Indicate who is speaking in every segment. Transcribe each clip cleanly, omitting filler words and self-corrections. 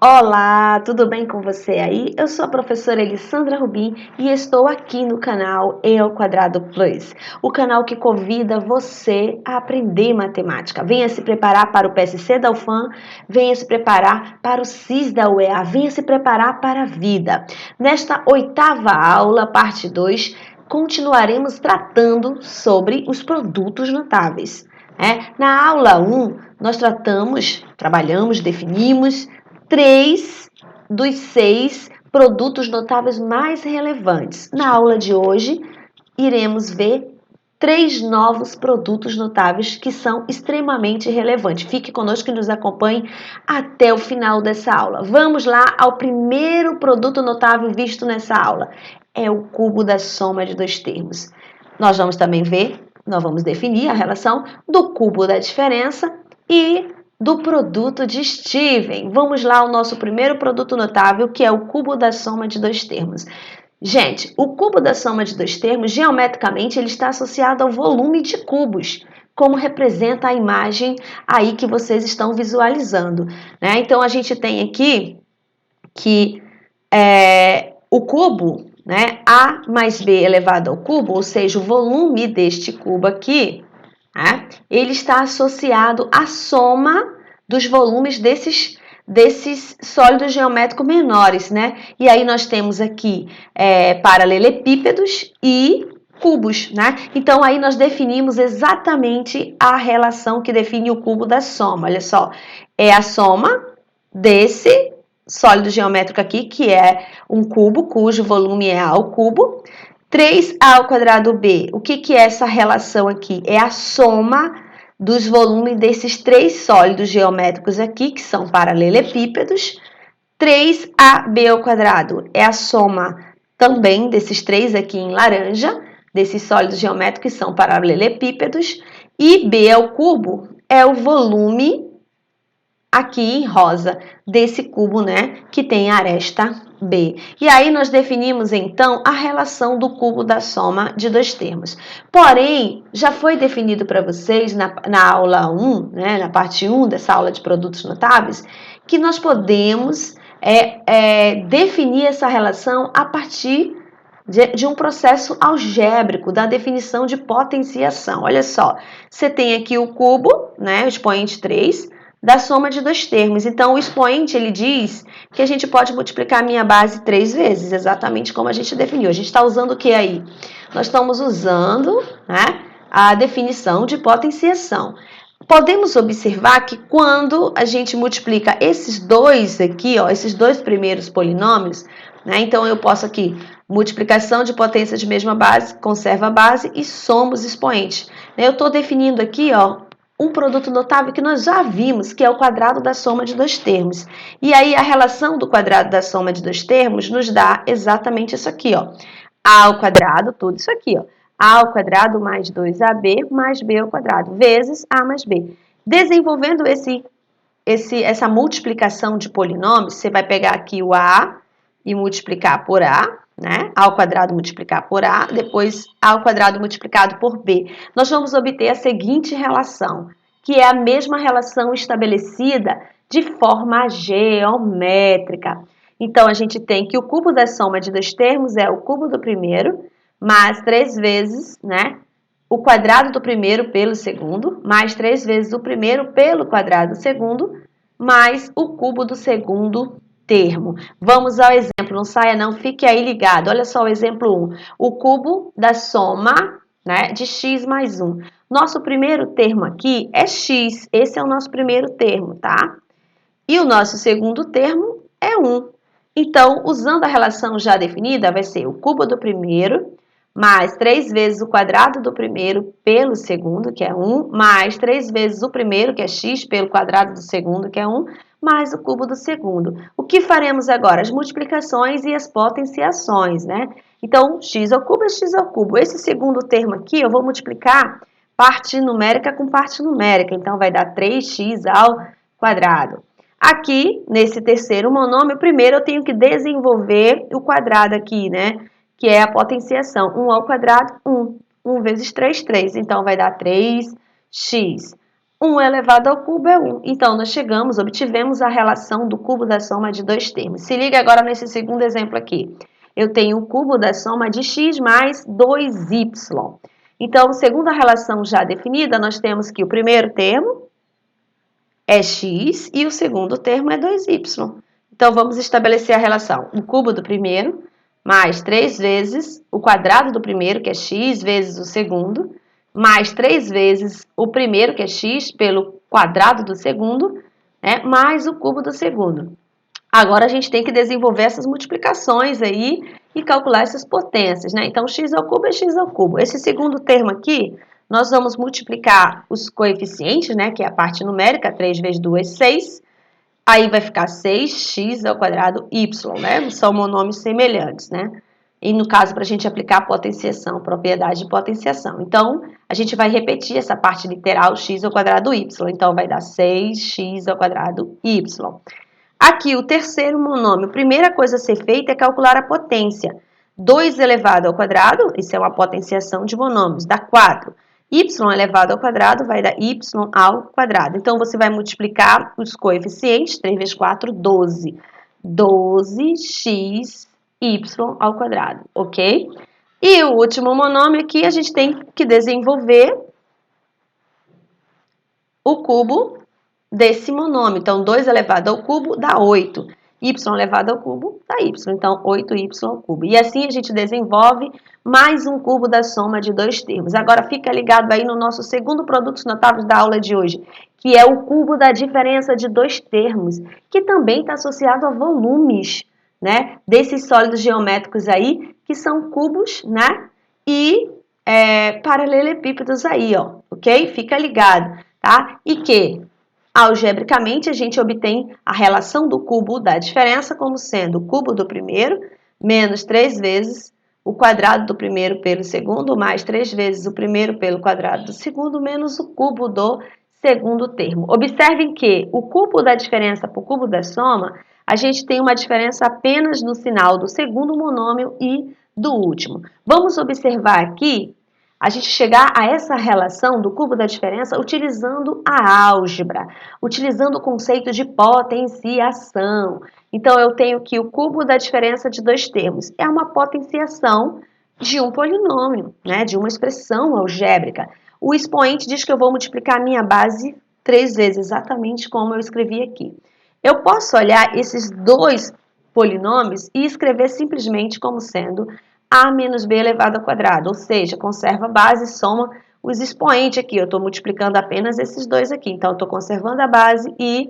Speaker 1: Olá, tudo bem com você aí? Eu sou a professora Elissandra Rubim e estou aqui no canal E ao Quadrado Plus, o canal que convida você a aprender matemática. Venha se preparar para o PSC da UFAM, venha se preparar para o SIS da UEA, venha se preparar para a vida. Nesta 8ª aula, parte 2, continuaremos tratando sobre os produtos notáveis. Na aula 1, nós trabalhamos, definimos 3 dos 6 produtos notáveis mais relevantes. Na aula de hoje, iremos ver 3 novos produtos notáveis que são extremamente relevantes. Fique conosco e nos acompanhe até o final dessa aula. Vamos lá ao primeiro produto notável visto nessa aula. É o cubo da soma de dois termos. Nós vamos definir a relação do cubo da diferença e do produto de Steven. Vamos lá ao nosso primeiro produto notável, que é o cubo da soma de dois termos. Gente, o cubo da soma de dois termos, geometricamente, ele está associado ao volume de cubos, como representa a imagem aí que vocês estão visualizando, né? Então, a gente tem aqui que o cubo, né, A mais B elevado ao cubo, ou seja, o volume deste cubo aqui, ele está associado à soma dos volumes desses sólidos geométricos menores, né? E aí nós temos aqui paralelepípedos e cubos, né? Então aí nós definimos exatamente a relação que define o cubo da soma. Olha só, é a soma desse sólido geométrico aqui, que é um cubo, cujo volume é A ao cubo, 3A ao quadrado B. O que é essa relação aqui? É a soma dos volumes desses 3 sólidos geométricos aqui, que são paralelepípedos. 3AB ao quadrado é a soma também desses 3 aqui em laranja, desses sólidos geométricos que são paralelepípedos. E B ao cubo é o volume aqui em rosa desse cubo, né, que tem a aresta B. E aí nós definimos então a relação do cubo da soma de dois termos. Porém, já foi definido para vocês na aula 1, né, na parte 1 dessa aula de produtos notáveis, que nós podemos definir essa relação a partir de um processo algébrico, da definição de potenciação. Olha só, você tem aqui o cubo, né, o expoente 3, da soma de dois termos. Então, o expoente, ele diz que a gente pode multiplicar a minha base 3 vezes, exatamente como a gente definiu. A gente está usando o que aí? Nós estamos usando, né, a definição de potenciação. Podemos observar que quando a gente multiplica esses dois aqui, ó, esses dois primeiros polinômios, né, então eu posso aqui, multiplicação de potência de mesma base, conserva a base e soma os expoentes. Eu estou definindo aqui, ó, um produto notável que nós já vimos, que é o quadrado da soma de dois termos. E aí, a relação do quadrado da soma de dois termos nos dá exatamente isso aqui, ó. A ao quadrado, tudo isso aqui, ó. A ao quadrado mais 2AB mais B ao quadrado, vezes A mais B. Desenvolvendo essa multiplicação de polinômios, você vai pegar aqui o A e multiplicar por A, né? A ao quadrado multiplicar por A, depois A ao quadrado multiplicado por B. Nós vamos obter a seguinte relação, que é a mesma relação estabelecida de forma geométrica. Então, a gente tem que o cubo da soma de dois termos é o cubo do primeiro, mais 3 vezes, né? O quadrado do primeiro pelo segundo, mais 3 vezes o primeiro pelo quadrado do segundo, mais o cubo do segundo termo. Vamos ao exemplo, não saia não, fique aí ligado. Olha só o exemplo 1. O cubo da soma, né, de x mais 1. Nosso primeiro termo aqui é x, esse é o nosso primeiro termo, tá? E o nosso segundo termo é 1. Então, usando a relação já definida, vai ser o cubo do primeiro, mais 3 vezes o quadrado do primeiro pelo segundo, que é 1, mais 3 vezes o primeiro, que é x, pelo quadrado do segundo, que é 1, mais o cubo do segundo. O que faremos agora? As multiplicações e as potenciações, né? Então, x ao cubo é x ao cubo. Esse segundo termo aqui, eu vou multiplicar parte numérica com parte numérica. Então, vai dar 3x ao quadrado. Aqui, nesse terceiro monômio, primeiro eu tenho que desenvolver o quadrado aqui, né? Que é a potenciação. 1 ao quadrado, 1. 1 vezes 3, 3. Então, vai dar 3x. 1 elevado ao cubo é 1. Então, nós obtivemos a relação do cubo da soma de dois termos. Se liga agora nesse segundo exemplo aqui. Eu tenho o cubo da soma de x mais 2y. Então, segundo a relação já definida, nós temos que o primeiro termo é x e o segundo termo é 2y. Então, vamos estabelecer a relação. O cubo do primeiro mais 3 vezes o quadrado do primeiro, que é x, vezes o segundo, mais 3 vezes o primeiro, que é x, pelo quadrado do segundo, né, mais o cubo do segundo. Agora, a gente tem que desenvolver essas multiplicações aí e calcular essas potências, né? Então, x ao cubo é x ao cubo. Esse segundo termo aqui, nós vamos multiplicar os coeficientes, né, que é a parte numérica, 3 vezes 2, 6. Aí vai ficar 6x ao quadrado y, né? São monômios semelhantes, né? E no caso, para a gente aplicar a potenciação, propriedade de potenciação. Então, a gente vai repetir essa parte literal, x ao quadrado y. Então, vai dar 6x ao quadrado y. Aqui, o terceiro monômio, a primeira coisa a ser feita é calcular a potência. 2 elevado ao quadrado, isso é uma potenciação de monômios, dá 4. Y elevado ao quadrado vai dar y ao quadrado. Então, você vai multiplicar os coeficientes, 3 vezes 4, 12. 12x y ao quadrado, ok? E o último monômio aqui, a gente tem que desenvolver o cubo desse monômio. Então, 2 elevado ao cubo dá 8. Y elevado ao cubo dá y. Então, 8y ao cubo. E assim a gente desenvolve mais um cubo da soma de dois termos. Agora, fica ligado aí no nosso segundo produtos notáveis da aula de hoje, que é o cubo da diferença de dois termos, que também está associado a volumes, né? Desses sólidos geométricos aí, que são cubos, né? E paralelepípedos aí, ó, ok? Fica ligado, tá? E que algebricamente, a gente obtém a relação do cubo da diferença como sendo o cubo do primeiro menos 3 vezes o quadrado do primeiro pelo segundo, mais 3 vezes o primeiro pelo quadrado do segundo, menos o cubo do segundo termo. Observem que o cubo da diferença para o cubo da soma, a gente tem uma diferença apenas no sinal do segundo monômio e do último. Vamos observar aqui a gente chegar a essa relação do cubo da diferença utilizando a álgebra, utilizando o conceito de potenciação. Então, eu tenho que o cubo da diferença de dois termos é uma potenciação de um polinômio, né, de uma expressão algébrica. O expoente diz que eu vou multiplicar a minha base 3 vezes, exatamente como eu escrevi aqui. Eu posso olhar esses dois polinômios e escrever simplesmente como sendo a menos b elevado ao quadrado, ou seja, conserva a base e soma os expoentes aqui. Eu estou multiplicando apenas esses dois aqui, então eu estou conservando a base e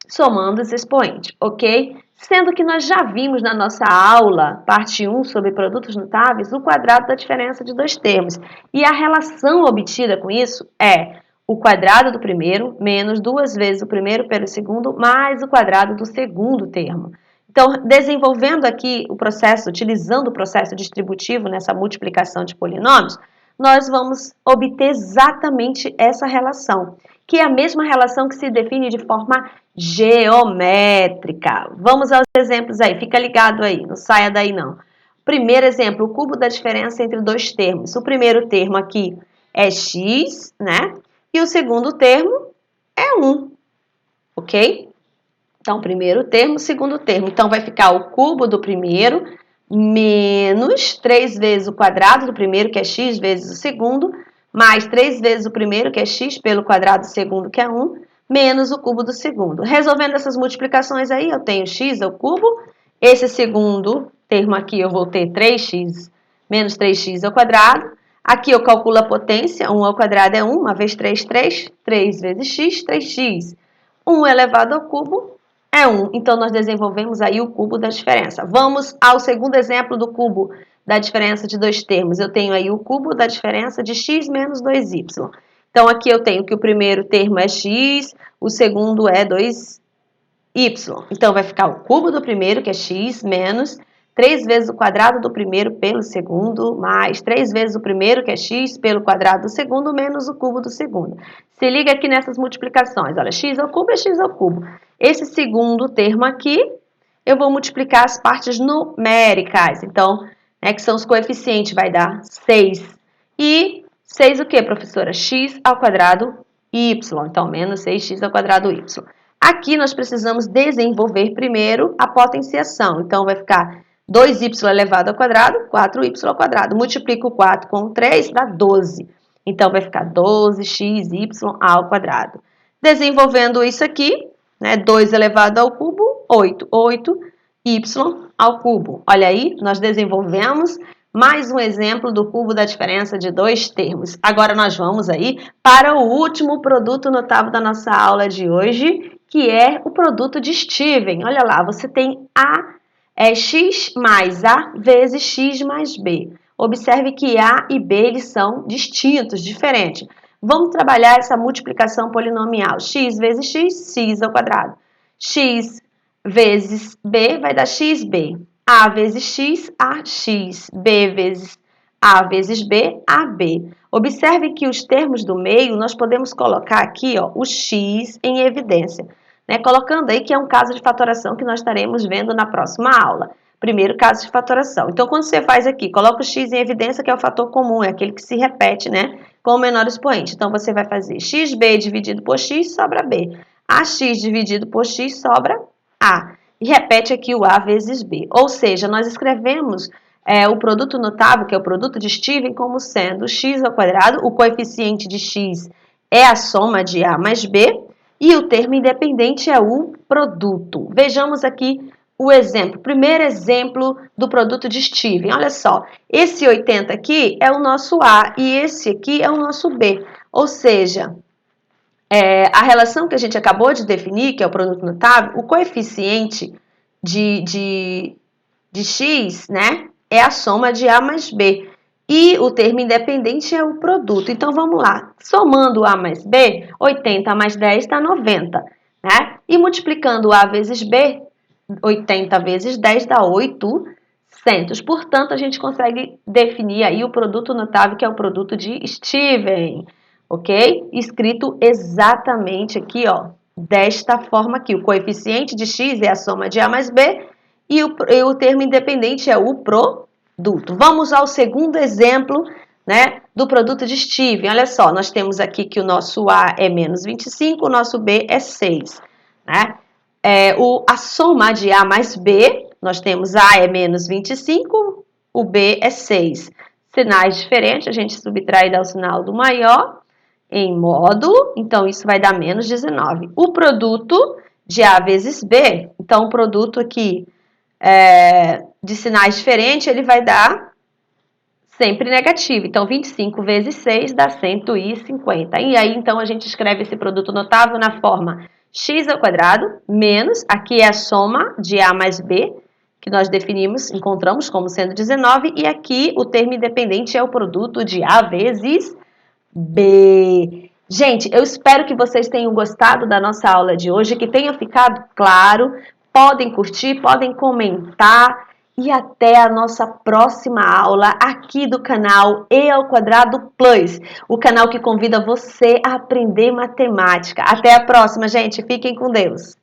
Speaker 1: somando os expoentes, ok? Sendo que nós já vimos na nossa aula, parte 1, sobre produtos notáveis, o quadrado da diferença de dois termos. E a relação obtida com isso é o quadrado do primeiro menos 2 vezes o primeiro pelo segundo mais o quadrado do segundo termo. Então, desenvolvendo aqui o processo, utilizando o processo distributivo nessa multiplicação de polinômios, nós vamos obter exatamente essa relação, que é a mesma relação que se define de forma geométrica. Vamos aos exemplos aí, fica ligado aí, não saia daí não. Primeiro exemplo, o cubo da diferença entre dois termos. O primeiro termo aqui é x, né? E o segundo termo é 1, ok? Então, primeiro termo, segundo termo. Então, vai ficar o cubo do primeiro menos 3 vezes o quadrado do primeiro, que é x, vezes o segundo, mais 3 vezes o primeiro, que é x, pelo quadrado do segundo, que é 1, menos o cubo do segundo. Resolvendo essas multiplicações aí, eu tenho x ao cubo. Esse segundo termo aqui, eu vou ter 3x menos 3x ao quadrado. Aqui eu calculo a potência, 1 ao quadrado é 1, 1 vezes 3, 3, 3 vezes x, 3x. 1 elevado ao cubo é 1. Então, nós desenvolvemos aí o cubo da diferença. Vamos ao segundo exemplo do cubo da diferença de dois termos. Eu tenho aí o cubo da diferença de x menos 2y. Então, aqui eu tenho que o primeiro termo é x, o segundo é 2y. Então, vai ficar o cubo do primeiro, que é x, menos 3 vezes o quadrado do primeiro pelo segundo, mais 3 vezes o primeiro, que é x, pelo quadrado do segundo, menos o cubo do segundo. Se liga aqui nessas multiplicações. Olha, x ao cubo é x ao cubo. Esse segundo termo aqui, eu vou multiplicar as partes numéricas. Então, né, que são os coeficientes, vai dar 6. E 6 o quê, professora? X ao quadrado y. Então, menos 6x ao quadrado y. Aqui nós precisamos desenvolver primeiro a potenciação. Então, vai ficar 2y elevado ao quadrado, 4y ao quadrado. Multiplica o 4 com o 3, dá 12. Então, vai ficar 12xy ao quadrado. Desenvolvendo isso aqui, né, 2 elevado ao cubo, 8. 8y ao cubo. Olha aí, nós desenvolvemos mais um exemplo do cubo da diferença de dois termos. Agora nós vamos aí para o último produto notável da nossa aula de hoje, que é o produto de Steven. Olha lá, você tem x mais A vezes x mais B. Observe que A e B eles são distintos, diferentes. Vamos trabalhar essa multiplicação polinomial. X vezes x, x ao quadrado. X vezes B vai dar xb. A vezes x, ax. B vezes A vezes B, AB. Observe que os termos do meio, nós podemos colocar aqui ó, o x em evidência. Né? Colocando aí que é um caso de fatoração que nós estaremos vendo na próxima aula. Primeiro caso de fatoração. Então, quando você faz aqui, coloca o x em evidência, que é o fator comum, é aquele que se repete, né? Com o menor expoente. Então, você vai fazer xb dividido por x, sobra b. Ax dividido por x, sobra a. E repete aqui o A vezes B. Ou seja, nós escrevemos o produto notável, que é o produto de Steven, como sendo x ao quadrado, o coeficiente de x é a soma de A mais B, e o termo independente é o produto. Vejamos aqui o exemplo. Primeiro exemplo do produto de Steven. Olha só, esse 80 aqui é o nosso A e esse aqui é o nosso B. Ou seja, a relação que a gente acabou de definir, que é o produto notável, o coeficiente de x, né, é a soma de A mais B. E o termo independente é o produto. Então, vamos lá. Somando A mais B, 80 mais 10 dá 90. Né? E multiplicando A vezes B, 80 vezes 10 dá 800. Portanto, a gente consegue definir aí o produto notável, que é o produto de Steven. Ok? Escrito exatamente aqui, ó, desta forma aqui. O coeficiente de x é a soma de A mais B e o termo independente é o produto. Vamos ao segundo exemplo, né, do produto de Steven. Olha só, nós temos aqui que o nosso A é menos 25, o nosso B é 6. Né? A soma de A mais B, nós temos A é menos 25, o B é 6. Sinais diferentes, a gente subtrai e dá o sinal do maior em módulo, então isso vai dar menos 19. O produto de A vezes B, então o produto aqui de sinais diferentes, ele vai dar sempre negativo. Então, 25 vezes 6 dá 150. E aí, então, a gente escreve esse produto notável na forma x ao quadrado menos, aqui é a soma de A mais B, que nós definimos, encontramos como sendo 19, e aqui o termo independente é o produto de A vezes B. Gente, eu espero que vocês tenham gostado da nossa aula de hoje, que tenha ficado claro. Podem curtir, podem comentar e até a nossa próxima aula aqui do canal E ao Quadrado Plus, o canal que convida você a aprender matemática. Até a próxima, gente. Fiquem com Deus.